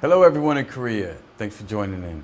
Hello everyone in Korea. Thanks for joining in.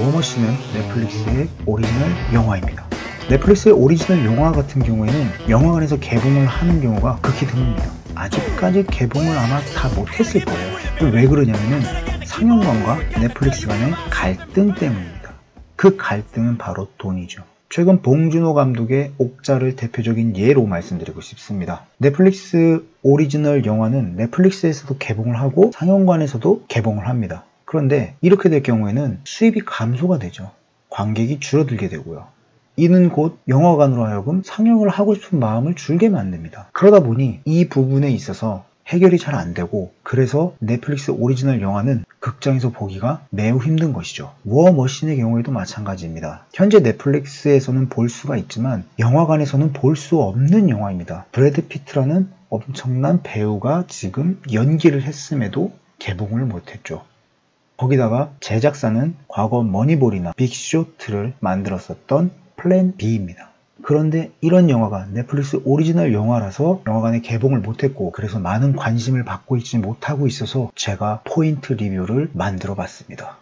워머신은 넷플릭스의 오리지널 영화입니다. 넷플릭스의 오리지널 영화 같은 경우에는 영화관에서 개봉을 하는 경우가 극히 드뭅니다. 아직까지 개봉을 아마 다 못했을 거예요. 왜 그러냐면은 상영관과 넷플릭스 간의 갈등 때문입니다. 그 갈등은 바로 돈이죠. 최근 봉준호 감독의 옥자를 대표적인 예로 말씀드리고 싶습니다. 넷플릭스 오리지널 영화는 넷플릭스에서도 개봉을 하고 상영관에서도 개봉을 합니다. 그런데 이렇게 될 경우에는 수입이 감소가 되죠. 관객이 줄어들게 되고요. 이는 곧 영화관으로 하여금 상영을 하고 싶은 마음을 줄게 만듭니다. 그러다 보니 이 부분에 있어서 해결이 잘 안 되고, 그래서 넷플릭스 오리지널 영화는 극장에서 보기가 매우 힘든 것이죠. 워머신의 경우에도 마찬가지입니다. 현재 넷플릭스에서는 볼 수가 있지만 영화관에서는 볼 수 없는 영화입니다. 브래드 피트라는 엄청난 배우가 지금 연기를 했음에도 개봉을 못했죠. 거기다가 제작사는 과거 머니볼이나 빅쇼트를 만들었었던 플랜 B입니다. 그런데 이런 영화가 넷플릭스 오리지널 영화라서 영화관에 개봉을 못했고, 그래서 많은 관심을 받고 있지 못하고 있어서 제가 포인트 리뷰를 만들어 봤습니다.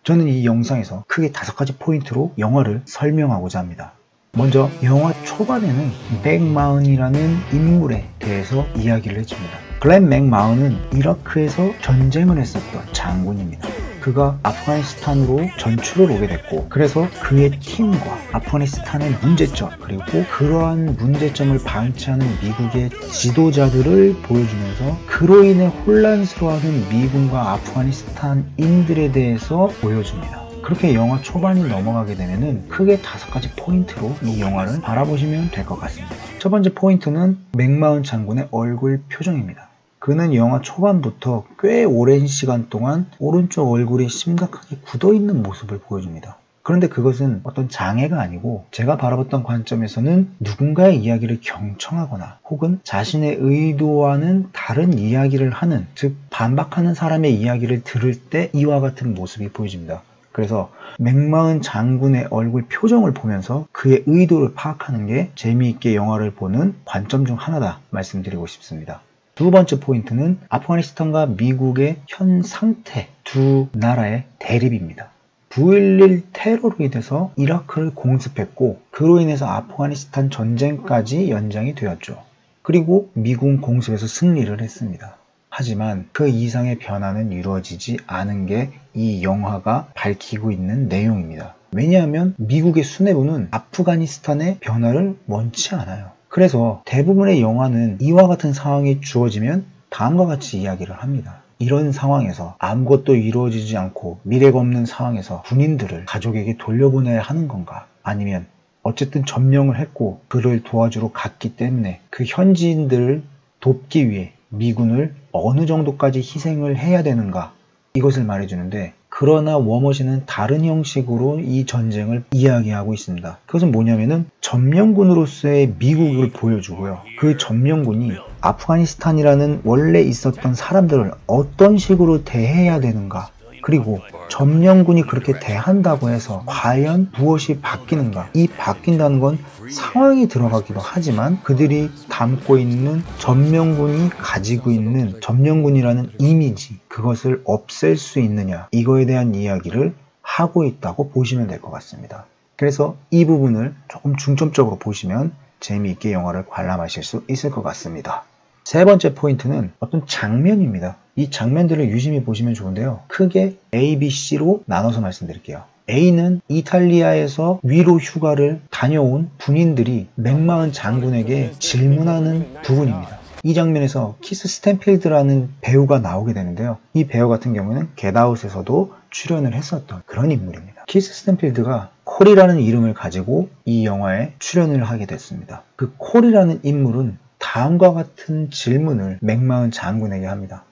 저는 이 영상에서 크게 5가지 포인트로 영화를 설명하고자 합니다. 먼저 영화 초반에는 맥마흔이라는 인물에 대해서 이야기를 해줍니다. 글렌 맥마흔은 이라크에서 전쟁을 했었던 장군입니다. 그가 아프가니스탄으로 전출을 오게 됐고, 그래서 그의 팀과 아프가니스탄의 문제점, 그리고 그러한 문제점을 방치하는 미국의 지도자들을 보여주면서 그로 인해 혼란스러워하는 미군과 아프가니스탄인들에 대해서 보여줍니다. 그렇게 영화 초반이 넘어가게 되면은 크게 5가지 포인트로 이 영화를 바라보시면 될 것 같습니다. 첫 번째 포인트는 맥마흔 장군의 얼굴 표정입니다. 그는 영화 초반부터 꽤 오랜 시간 동안 오른쪽 얼굴이 심각하게 굳어있는 모습을 보여줍니다. 그런데 그것은 어떤 장애가 아니고, 제가 바라봤던 관점에서는 누군가의 이야기를 경청하거나 혹은 자신의 의도와는 다른 이야기를 하는, 즉 반박하는 사람의 이야기를 들을 때 이와 같은 모습이 보여집니다. 그래서 맥마흔 장군의 얼굴 표정을 보면서 그의 의도를 파악하는 게 재미있게 영화를 보는 관점 중 하나다 말씀드리고 싶습니다. 두 번째 포인트는 아프가니스탄과 미국의 현 상태, 두 나라의 대립입니다. 9.11 테러로 인해서 이라크를 공습했고, 그로 인해서 아프가니스탄 전쟁까지 연장이 되었죠. 그리고 미군 공습에서 승리를 했습니다. 하지만 그 이상의 변화는 이루어지지 않은 게 이 영화가 밝히고 있는 내용입니다. 왜냐하면 미국의 수뇌부는 아프가니스탄의 변화를 원치 않아요. 그래서 대부분의 영화는 이와 같은 상황이 주어지면 다음과 같이 이야기를 합니다. 이런 상황에서 아무것도 이루어지지 않고 미래가 없는 상황에서 군인들을 가족에게 돌려보내야 하는 건가? 아니면 어쨌든 점령을 했고 그를 도와주러 갔기 때문에 그 현지인들을 돕기 위해 미군을 어느 정도까지 희생을 해야 되는가? 이것을 말해주는데, 그러나 워머신은 다른 형식으로 이 전쟁을 이야기하고 있습니다. 그것은 뭐냐면은 점령군으로서의 미국을 보여주고요. 그 점령군이 아프가니스탄이라는 원래 있었던 사람들을 어떤 식으로 대해야 되는가, 그리고 점령군이 그렇게 대한다고 해서 과연 무엇이 바뀌는가. 이 바뀐다는 건 상황이 들어가기도 하지만 그들이 담고 있는 점령군이 가지고 있는 점령군이라는 이미지, 그것을 없앨 수 있느냐, 이거에 대한 이야기를 하고 있다고 보시면 될 것 같습니다. 그래서 이 부분을 조금 중점적으로 보시면 재미있게 영화를 관람하실 수 있을 것 같습니다. 세 번째 포인트는 어떤 장면입니다. 이 장면들을 유심히 보시면 좋은데요. 크게 A, B, C로 나눠서 말씀드릴게요. A는 이탈리아에서 위로 휴가를 다녀온 군인들이 맥마흔 장군에게 질문하는 부분입니다. 이 장면에서 키스 스탠필드라는 배우가 나오게 되는데요. 이 배우 같은 경우는 겟아웃에서도 출연을 했었던 그런 인물입니다. 키스 스탠필드가 콜이라는 이름을 가지고 이 영화에 출연을 하게 됐습니다. 그 콜이라는 인물은 다음과 같은 질문을 맥마흔 장군에게 합니다.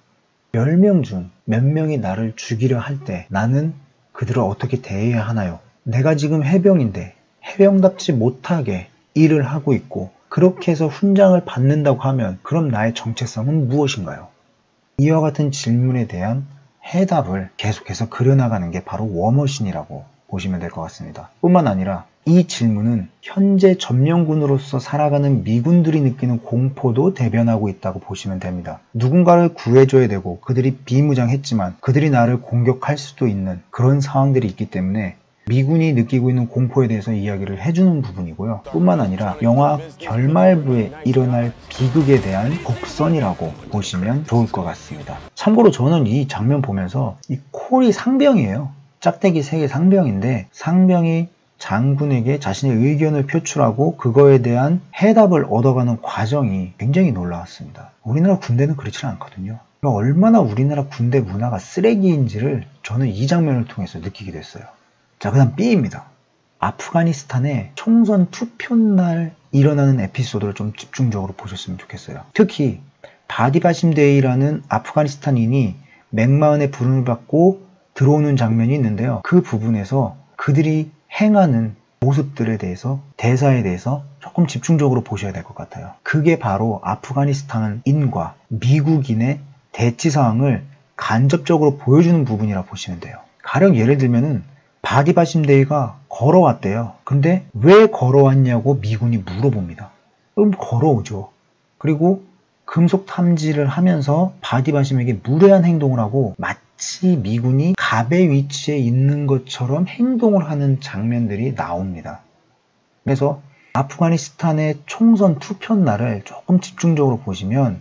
10명 중 몇 명이 나를 죽이려 할 때 나는 그들을 어떻게 대해야 하나요? 내가 지금 해병인데 해병답지 못하게 일을 하고 있고 그렇게 해서 훈장을 받는다고 하면 그럼 나의 정체성은 무엇인가요? 이와 같은 질문에 대한 해답을 계속해서 그려나가는 게 바로 워머신이라고 보시면 될 것 같습니다. 뿐만 아니라 이 질문은 현재 점령군으로서 살아가는 미군들이 느끼는 공포도 대변하고 있다고 보시면 됩니다. 누군가를 구해줘야 되고 그들이 비무장했지만 그들이 나를 공격할 수도 있는 그런 상황들이 있기 때문에 미군이 느끼고 있는 공포에 대해서 이야기를 해주는 부분이고요. 뿐만 아니라 영화 결말부에 일어날 비극에 대한 복선이라고 보시면 좋을 것 같습니다. 참고로 저는 이 장면 보면서 이 콜이 상병이에요. 짝대기 3개 상병인데 상병이 장군에게 자신의 의견을 표출하고 그거에 대한 해답을 얻어가는 과정이 굉장히 놀라웠습니다. 우리나라 군대는 그렇지 않거든요. 얼마나 우리나라 군대 문화가 쓰레기인지를 저는 이 장면을 통해서 느끼게 됐어요. 자, 그 다음 B입니다. 아프가니스탄의 총선 투표날 일어나는 에피소드를 좀 집중적으로 보셨으면 좋겠어요. 특히 바디바심데이라는 아프가니스탄인이 맥마흔의 부름을 받고 들어오는 장면이 있는데요. 그 부분에서 그들이 행하는 모습들에 대해서, 대사에 대해서 조금 집중적으로 보셔야 될 것 같아요. 그게 바로 아프가니스탄인과 미국인의 대치 상황을 간접적으로 보여주는 부분이라 보시면 돼요. 가령 예를 들면은 바디바심데이가 걸어왔대요. 근데 왜 걸어왔냐고 미군이 물어봅니다. 그럼 걸어오죠. 그리고 금속 탐지를 하면서 바디바심에게 무례한 행동을 하고 마치 미군이 갑의 위치에 있는 것처럼 행동을 하는 장면들이 나옵니다. 그래서 아프가니스탄의 총선 투표 날을 조금 집중적으로 보시면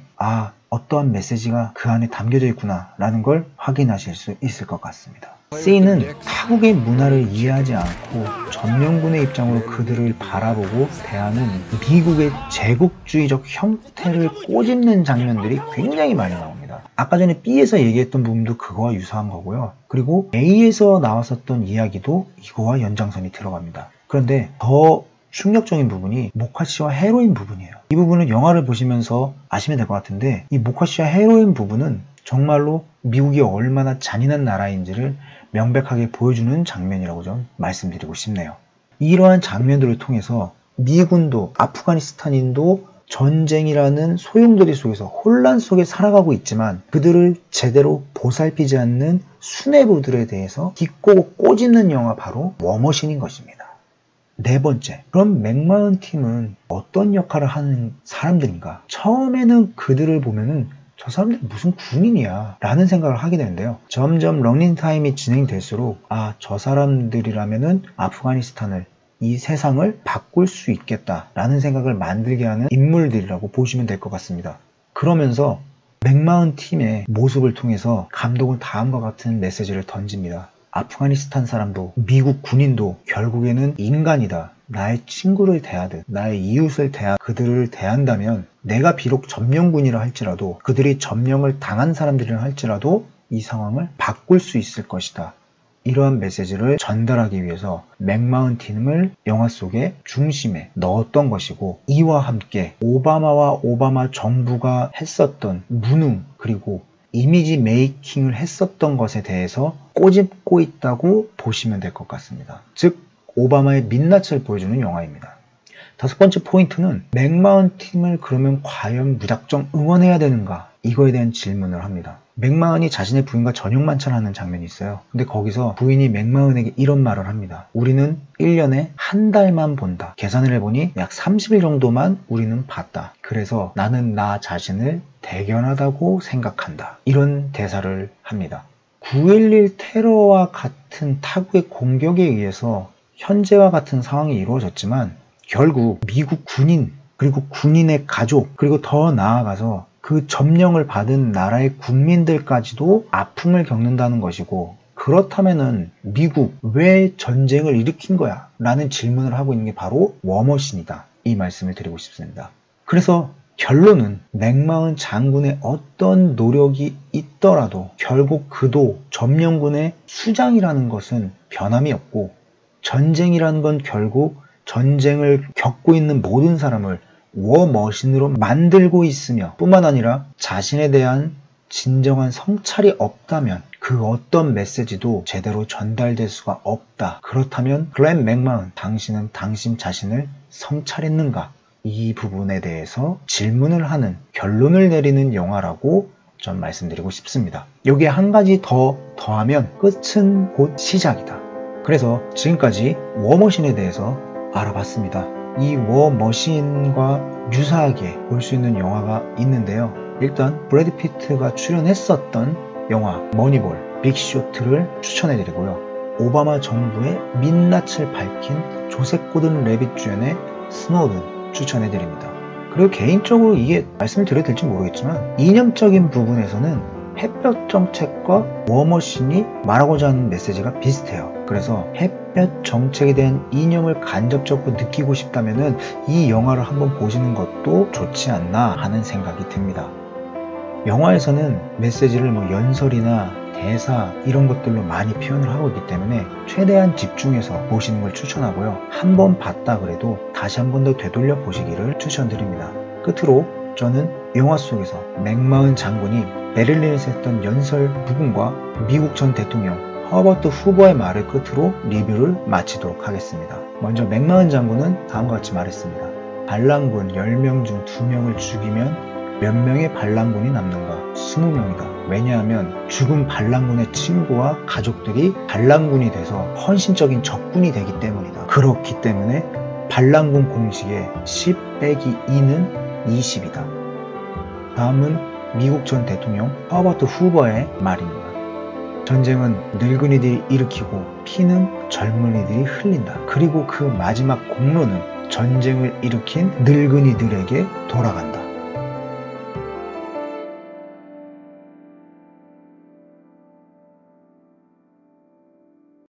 어떠한 메시지가 그 안에 담겨져 있구나 라는 걸 확인하실 수 있을 것 같습니다. C는 타국의 문화를 이해하지 않고 점령군의 입장으로 그들을 바라보고 대하는 미국의 제국주의적 형태를 꼬집는 장면들이 굉장히 많이 나옵니다. 아까 전에 B에서 얘기했던 부분도 그거와 유사한 거고요. 그리고 A에서 나왔었던 이야기도 이거와 연장선이 들어갑니다. 그런데 더 충격적인 부분이 모카씨와 헤로인 부분이에요. 이 부분은 영화를 보시면서 아시면 될 것 같은데 이 모카씨와 헤로인 부분은 정말로 미국이 얼마나 잔인한 나라인지를 명백하게 보여주는 장면이라고 좀 말씀드리고 싶네요. 이러한 장면들을 통해서 미군도 아프가니스탄인도 전쟁이라는 소용돌이 속에서 혼란 속에 살아가고 있지만 그들을 제대로 보살피지 않는 수뇌부들에 대해서 기꼬고 꼬집는 영화 바로 워머신인 것입니다. 네 번째, 그럼 맥마흔 팀은 어떤 역할을 하는 사람들인가? 처음에는 그들을 보면은 저 사람들 무슨 군인이야 라는 생각을 하게 되는데요. 점점 런닝타임이 진행될수록 저 사람들이라면은 아프가니스탄을, 이 세상을 바꿀 수 있겠다 라는 생각을 만들게 하는 인물들이라고 보시면 될 것 같습니다. 그러면서 맥마흔 팀의 모습을 통해서 감독은 다음과 같은 메시지를 던집니다. 아프가니스탄 사람도 미국 군인도 결국에는 인간이다. 나의 친구를 대하듯 나의 이웃을 그들을 대한다면 내가 비록 점령군이라 할지라도 그들이 점령을 당한 사람들이라 할지라도 이 상황을 바꿀 수 있을 것이다. 이러한 메시지를 전달하기 위해서 맥마흔 팀을 영화 속의 중심에 넣었던 것이고 이와 함께 오바마와 오바마 정부가 했었던 무능 그리고 이미지 메이킹을 했었던 것에 대해서 꼬집고 있다고 보시면 될 것 같습니다. 즉 오바마의 민낯을 보여주는 영화입니다. 다섯 번째 포인트는 맥마흔 팀을 그러면 과연 무작정 응원해야 되는가? 이거에 대한 질문을 합니다. 맥마흔이 자신의 부인과 저녁 만찬하는 장면이 있어요. 근데 거기서 부인이 맥마흔에게 이런 말을 합니다. 우리는 1년에 한 달만 본다. 계산을 해보니 약 30일 정도만 우리는 봤다. 그래서 나는 나 자신을 대견하다고 생각한다. 이런 대사를 합니다. 9.11 테러와 같은 타국의 공격에 의해서 현재와 같은 상황이 이루어졌지만 결국 미국 군인 그리고 군인의 가족 그리고 더 나아가서 그 점령을 받은 나라의 국민들까지도 아픔을 겪는다는 것이고 그렇다면은 미국 왜 전쟁을 일으킨 거야? 라는 질문을 하고 있는 게 바로 워머신이다. 이 말씀을 드리고 싶습니다. 그래서 결론은 맥마흔 장군의 어떤 노력이 있더라도 결국 그도 점령군의 수장이라는 것은 변함이 없고 전쟁이라는 건 결국 전쟁을 겪고 있는 모든 사람을 워머신으로 만들고 있으며 뿐만 아니라 자신에 대한 진정한 성찰이 없다면 그 어떤 메시지도 제대로 전달될 수가 없다. 그렇다면 글렌 맥마흔, 당신은 당신 자신을 성찰했는가? 이 부분에 대해서 질문을 하는 결론을 내리는 영화라고 좀 말씀드리고 싶습니다. 여기에 한 가지 더 더하면 끝은 곧 시작이다. 그래서 지금까지 워머신에 대해서 알아봤습니다. 이 워머신과 유사하게 볼 수 있는 영화가 있는데요. 일단 브래드 피트가 출연했었던 영화 머니볼, 빅쇼트를 추천해드리고요. 오바마 정부의 민낯을 밝힌 조셉 고든 레빗 주연의 스노든 추천해드립니다. 그리고 개인적으로 이게 말씀을 드려도 될지 모르겠지만 이념적인 부분에서는 햇볕 정책과 워머신이 말하고자 하는 메시지가 비슷해요. 그래서 햇볕 정책에 대한 이념을 간접적으로 느끼고 싶다면 이 영화를 한번 보시는 것도 좋지 않나 하는 생각이 듭니다. 영화에서는 메시지를 연설이나 대사 이런 것들로 많이 표현을 하고 있기 때문에 최대한 집중해서 보시는 걸 추천하고요. 한 번 봤다 그래도 다시 한 번 더 되돌려 보시기를 추천드립니다. 끝으로 저는 영화 속에서 맥마흔 장군이 베를린에서 했던 연설 부분과 미국 전 대통령 허버트 후보의 말을 끝으로 리뷰를 마치도록 하겠습니다. 먼저 맥마흔 장군은 다음과 같이 말했습니다. 반란군 10명 중 2명을 죽이면 몇 명의 반란군이 남는가? 20명이다. 왜냐하면 죽은 반란군의 친구와 가족들이 반란군이 돼서 헌신적인 적군이 되기 때문이다. 그렇기 때문에 반란군 공식의 10 빼기 2는 20이다. 다음은 미국 전 대통령 허버트 후보의 말입니다. 전쟁은 늙은이들이 일으키고 피는 젊은이들이 흘린다. 그리고 그 마지막 공로는 전쟁을 일으킨 늙은이들에게 돌아간다.